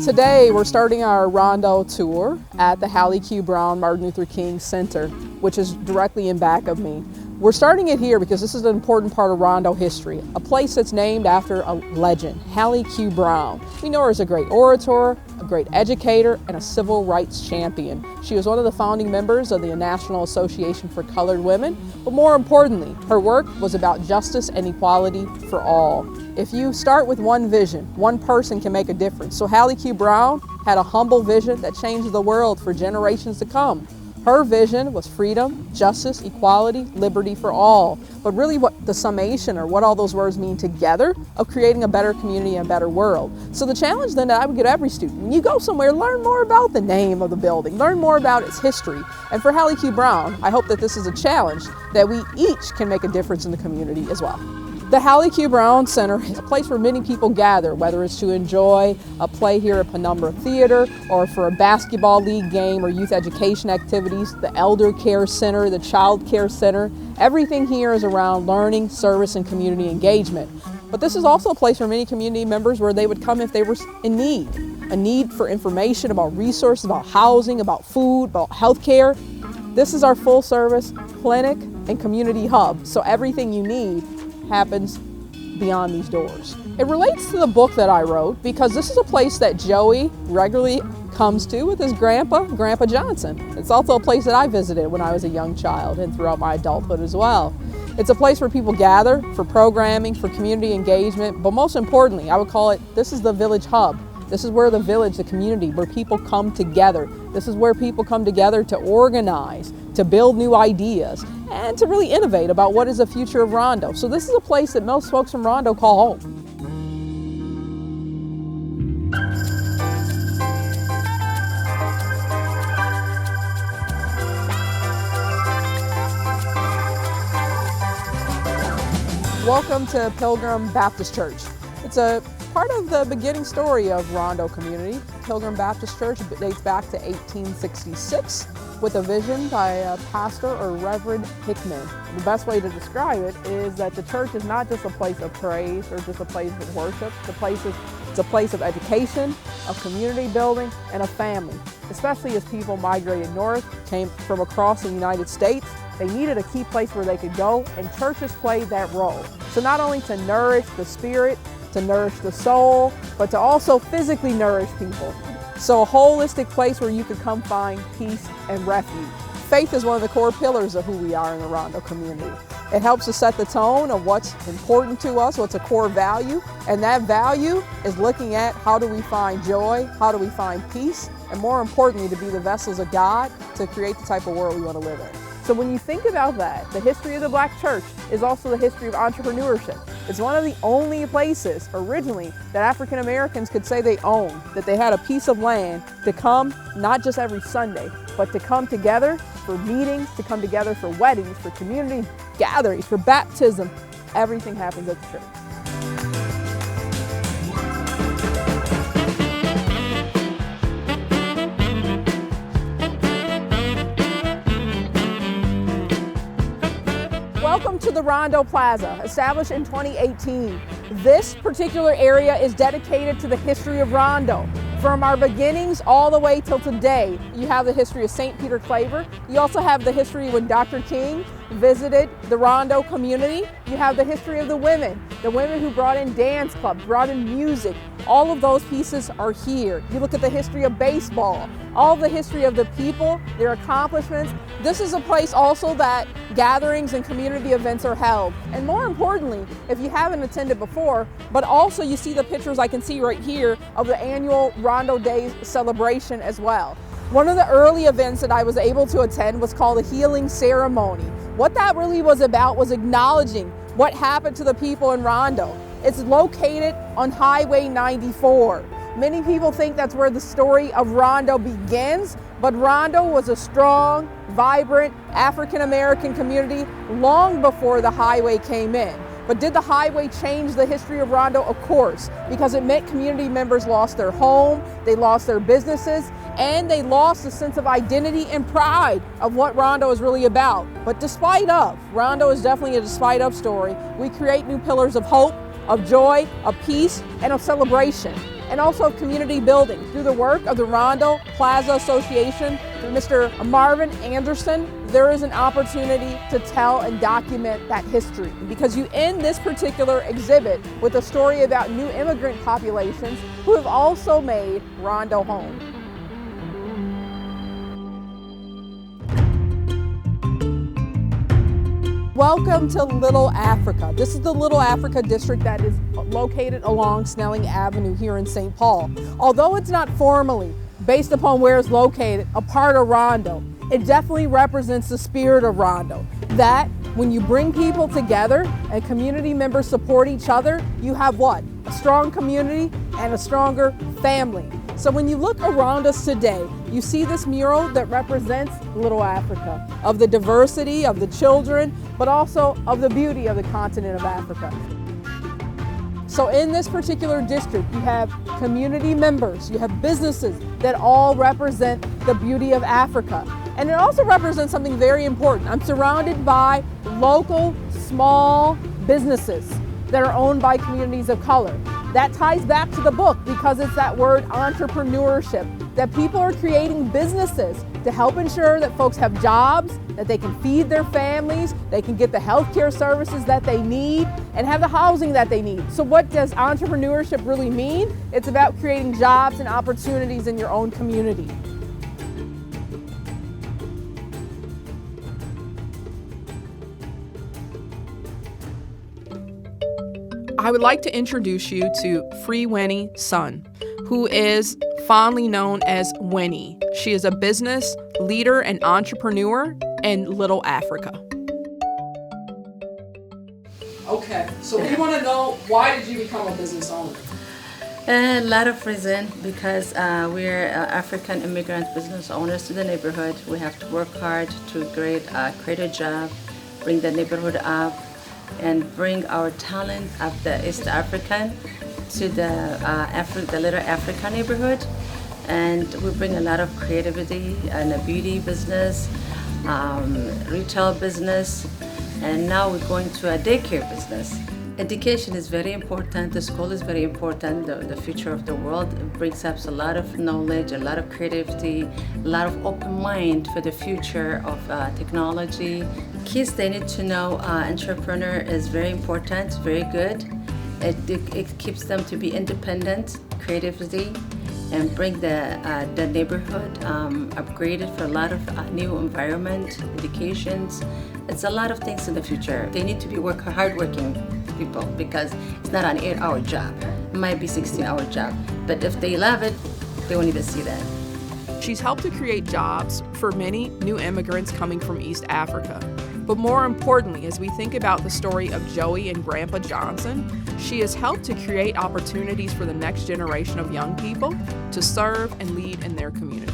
Today we're starting our Rondo tour at the Hallie Q. Brown Martin Luther King Center, which is directly in back of me. We're starting it here because this is an important part of Rondo history, a place that's named after a legend, Hallie Q. Brown. We know her as a great orator, a great educator, and a civil rights champion. She was one of the founding members of the National Association for Colored Women, but more importantly, her work was about justice and equality for all. If you start with one vision, one person can make a difference. So Hallie Q. Brown had a humble vision that changed the world for generations to come. Her vision was freedom, justice, equality, liberty for all. But really what the summation, or what all those words mean together, of creating a better community and a better world. So the challenge then that I would give every student, when you go somewhere, learn more about the name of the building, learn more about its history. And for Hallie Q. Brown, I hope that this is a challenge that we each can make a difference in the community as well. The Hallie Q. Brown Center is a place where many people gather, whether it's to enjoy a play here at Penumbra Theater, or for a basketball league game or youth education activities, the Elder Care Center, the Child Care Center. Everything here is around learning, service, and community engagement. But this is also a place for many community members where they would come if they were in need. A need for information about resources, about housing, about food, about healthcare. This is our full service clinic and community hub, so everything you need happens beyond these doors. It relates to the book that I wrote because this is a place that Joey regularly comes to with his Grandpa Johnson. It's also a place that I visited when I was a young child and throughout my adulthood as well. It's a place where people gather for programming, for community engagement, but most importantly, I would call it, this is the village hub. This is where the village, the community, where people come together. This is where people come together to organize, to build new ideas, and to really innovate about what is the future of Rondo. So this is a place that most folks from Rondo call home. Welcome to Pilgrim Baptist Church. It's a part of the beginning story of Rondo community. Pilgrim Baptist Church dates back to 1866 with a vision by a pastor or Reverend Hickman. The best way to describe it is that the church is not just a place of praise or just a place of worship. It's a place of education, of community building, and of family. Especially as people migrated north, came from across the United States, they needed a key place where they could go, and churches played that role. So not only to nourish the spirit, to nourish the soul, but to also physically nourish people. So a holistic place where you could come find peace and refuge. Faith is one of the core pillars of who we are in the Rondo community. It helps to set the tone of what's important to us, what's a core value, and that value is looking at how do we find joy, how do we find peace, and more importantly, to be the vessels of God to create the type of world we want to live in. So when you think about that, the history of the Black church is also the history of entrepreneurship. It's one of the only places originally that African Americans could say they owned, that they had a piece of land to come, not just every Sunday, but to come together for meetings, to come together for weddings, for community gatherings, for baptism. Everything happens at the church. Welcome to the Rondo Plaza, established in 2018. This particular area is dedicated to the history of Rondo. From our beginnings all the way till today, you have the history of St. Peter Claver. You also have the history when Dr. King visited the Rondo community. You have the history of the women who brought in dance clubs, brought in music. All of those pieces are here. You look at the history of baseball, all the history of the people, their accomplishments. This is a place also that gatherings and community events are held. And more importantly, if you haven't attended before, but also you see the pictures I can see right here of the annual Rondo Days celebration as well. One of the early events that I was able to attend was called a healing ceremony. What that really was about was acknowledging what happened to the people in Rondo. It's located on Highway 94. Many people think that's where the story of Rondo begins, but Rondo was a strong, vibrant African American community long before the highway came in. But did the highway change the history of Rondo? Of course, because it meant community members lost their home, they lost their businesses, and they lost a sense of identity and pride of what Rondo is really about. But despite of, Rondo is definitely a despite of story, we create new pillars of hope, of joy, of peace, and of celebration. and also community building. Through the work of the Rondo Plaza Association, through Mr. Marvin Anderson, there is an opportunity to tell and document that history. Because you end this particular exhibit with a story about new immigrant populations who have also made Rondo home. Welcome to Little Africa. This is the Little Africa district that is located along Snelling Avenue here in St. Paul. Although it's not formally, based upon where it's located, a part of Rondo, it definitely represents the spirit of Rondo. That when you bring people together and community members support each other, you have what? A strong community and a stronger family. So when you look around us today, you see this mural that represents Little Africa, of the diversity of the children, but also of the beauty of the continent of Africa. So in this particular district, you have community members, you have businesses that all represent the beauty of Africa. And it also represents something very important. I'm surrounded by local, small businesses that are owned by communities of color. That ties back to the book because it's that word entrepreneurship, that people are creating businesses to help ensure that folks have jobs, that they can feed their families, they can get the healthcare services that they need, and have the housing that they need. So what does entrepreneurship really mean? It's about creating jobs and opportunities in your own community. I would like to introduce you to Free Winnie Son, who is fondly known as Winnie. She is a business leader and entrepreneur in Little Africa. Okay, so we want to know, why did you become a business owner? A lot of reasons, because we're African immigrant business owners to the neighborhood. We have to work hard to create a job, bring the neighborhood up, and bring our talent of the East African to the Little Africa neighborhood. And we bring a lot of creativity and a beauty business, retail business, and now we're going to a daycare business. Education is very important. The school is very important. The future of the world, it brings up a lot of knowledge, a lot of creativity, a lot of open mind for the future of technology. Kids, they need to know entrepreneur is very important, very good. It keeps them to be independent, creativity, and bring the neighborhood upgraded for a lot of new environment, educations. It's a lot of things in the future. They need to be hardworking people, because it's not an 8-hour job. It might be 16-hour job, but if they love it, they won't even see that. She's helped to create jobs for many new immigrants coming from East Africa. But more importantly, as we think about the story of Joey and Grandpa Johnson, she has helped to create opportunities for the next generation of young people to serve and lead in their community.